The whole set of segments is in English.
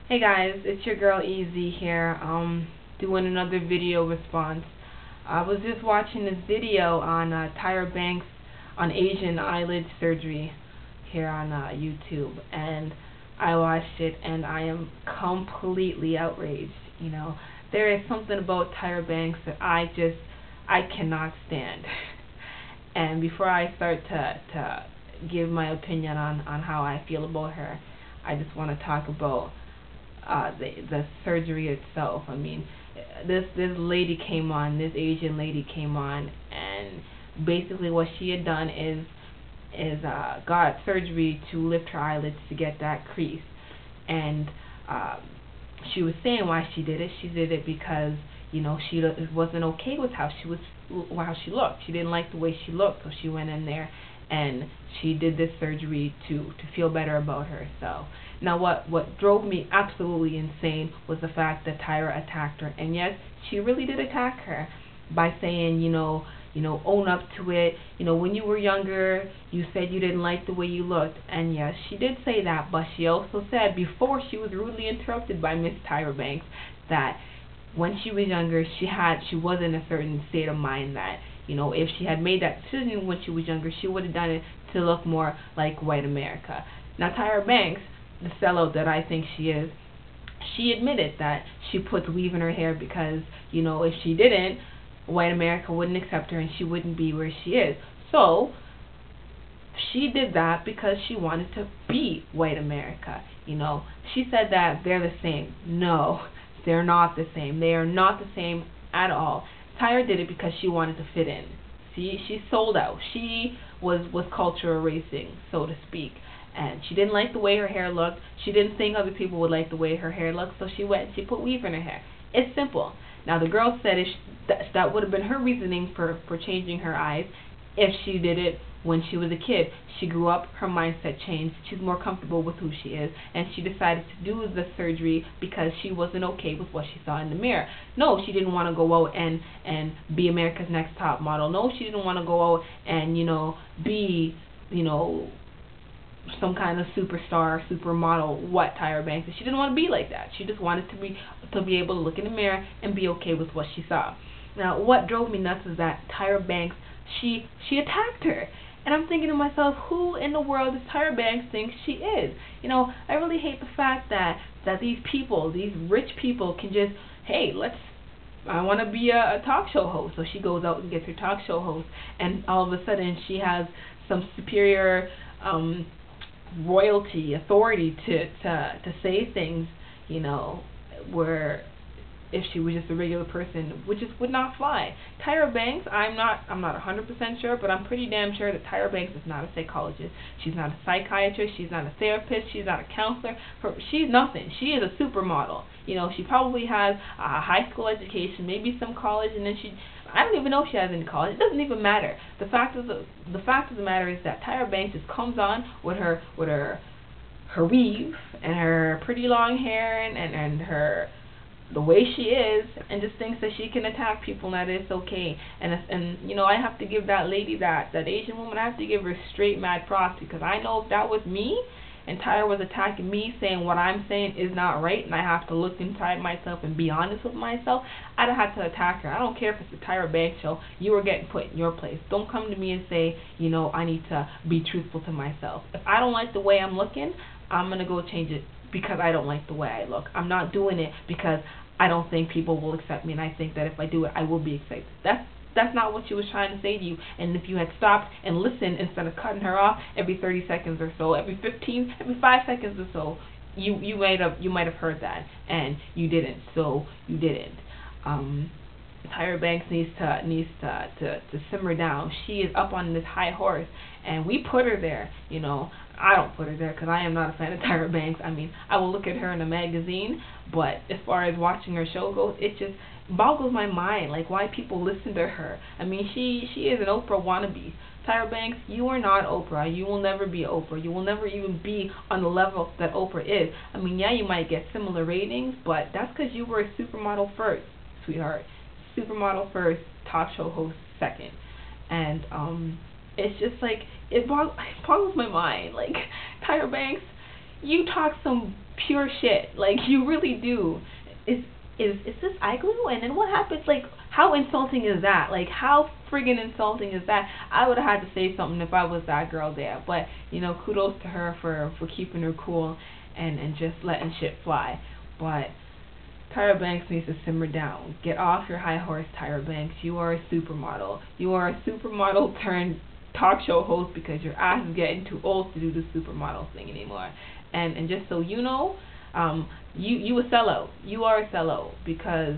Hey guys, it's your girl Easy here, doing another video response. I was just watching this video on Tyra Banks on Asian eyelid surgery here on YouTube, and I watched it and I am completely outraged. There is something about Tyra Banks that I cannot stand. And before I start to give my opinion on how I feel about her, I just want to talk about the surgery itself. I mean, this lady came on, this Asian lady came on, and basically what she had done is got surgery to lift her eyelids to get that crease, and she was saying why she did it. She did it because she wasn't okay with how she looked. She didn't like the way she looked, so she went in there and she did this surgery to feel better about herself. Now, what drove me absolutely insane was the fact that Tyra attacked her, and yes, she really did attack her by saying, own up to it. When you were younger, you said you didn't like the way you looked, and yes, she did say that, but she also said, before she was rudely interrupted by Miss Tyra Banks, that when she was younger, she was in a certain state of mind that, if she had made that decision when she was younger, she would have done it to look more like white America. Now, Tyra Banks, the sellout that I think she is, she admitted that she puts weave in her hair because, if she didn't, white America wouldn't accept her and she wouldn't be where she is. So, she did that because she wanted to be white America. She said that they're the same. No, they're not the same. They are not the same at all. Tyra did it because she wanted to fit in. She sold out. She was culture erasing, so to speak. And she didn't like the way her hair looked. She didn't think other people would like the way her hair looked, so she went and she put weave in her hair. It's simple. Now, the girl said that would have been her reasoning for changing her eyes if she did it when she was a kid. She grew up, her mindset changed, she's more comfortable with who she is, and she decided to do the surgery because she wasn't okay with what she saw in the mirror. No, she didn't want to go out and be America's Next Top Model. No, she didn't want to go out and, be, some kind of superstar, supermodel, what Tyra Banks is. She didn't want to be like that. She just wanted to be able to look in the mirror and be okay with what she saw. Now, what drove me nuts is that Tyra Banks, she attacked her. And I'm thinking to myself, who in the world does Tyra Banks think she is? I really hate the fact that these people, these rich people can just, hey, I want to be a talk show host. So she goes out and gets her talk show host, and all of a sudden she has some superior royalty, authority to say things, where if she was just a regular person, which just would not fly. Tyra Banks, I'm not 100% sure, but I'm pretty damn sure that Tyra Banks is not a psychologist. She's not a psychiatrist. She's not a therapist. She's not a counselor. She's nothing. She is a supermodel. She probably has a high school education, maybe some college, and then I don't even know if she has any college. It doesn't even matter. The fact of the matter is that Tyra Banks just comes on with her weave and her pretty long hair and her the way she is, and just thinks that she can attack people and that it's okay. And I have to give that lady, that Asian woman, I have to give her straight mad props, because I know if that was me and Tyra was attacking me, saying what I'm saying is not right, and I have to look inside myself and be honest with myself, I'd have had to attack her. I don't care if it's the Tyra Banks show. You were getting put in your place. Don't come to me and say, I need to be truthful to myself. If I don't like the way I'm looking, I'm going to go change it because I don't like the way I look. I'm not doing it because I don't think people will accept me, and I think that if I do it, I will be accepted. That's not what she was trying to say to you. And if you had stopped and listened instead of cutting her off every 30 seconds or so, every 5 seconds or so, you might have heard that, and you didn't. So you didn't. Tyra Banks needs to simmer down. She is up on this high horse, and we put her there. I don't put her there because I am not a fan of Tyra Banks. I mean, I will look at her in a magazine, but as far as watching her show goes, it just boggles my mind, like, why people listen to her. I mean, she is an Oprah wannabe. Tyra Banks, you are not Oprah. You will never be Oprah. You will never even be on the level that Oprah is. I mean, yeah, you might get similar ratings, but that's because you were a supermodel first, sweetheart. Supermodel first, talk show host second. And it's just like, it boggles my mind. Like, Tyra Banks, you talk some pure shit. Like, you really do. Is this eye glue? And then what happens? Like, how insulting is that? Like, how friggin' insulting is that? I would have had to say something if I was that girl there. But, you know, kudos to her for keeping her cool and just letting shit fly. But Tyra Banks needs to simmer down. Get off your high horse, Tyra Banks. You are a supermodel. You are a supermodel turned talk show host because your ass is getting too old to do the supermodel thing anymore. And just so you know, you a sellout. You are a sellout because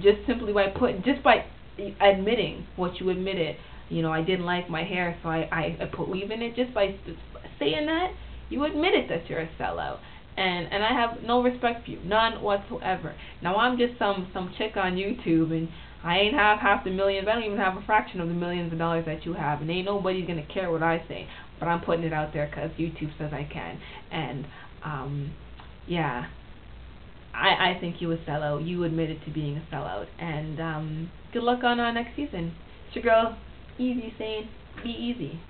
just by admitting what you admitted, you know, I didn't like my hair, so I put weave in it. Just by saying that, you admitted that you're a sellout. And I have no respect for you, none whatsoever. Now I'm just some chick on YouTube, and I ain't have half the millions. I don't even have a fraction of the millions of dollars that you have, and ain't nobody's gonna care what I say. But I'm putting it out there because YouTube says I can. And yeah, I think you a sellout. You admitted to being a sellout, and good luck on next season. It's your girl, Easy, saying be easy.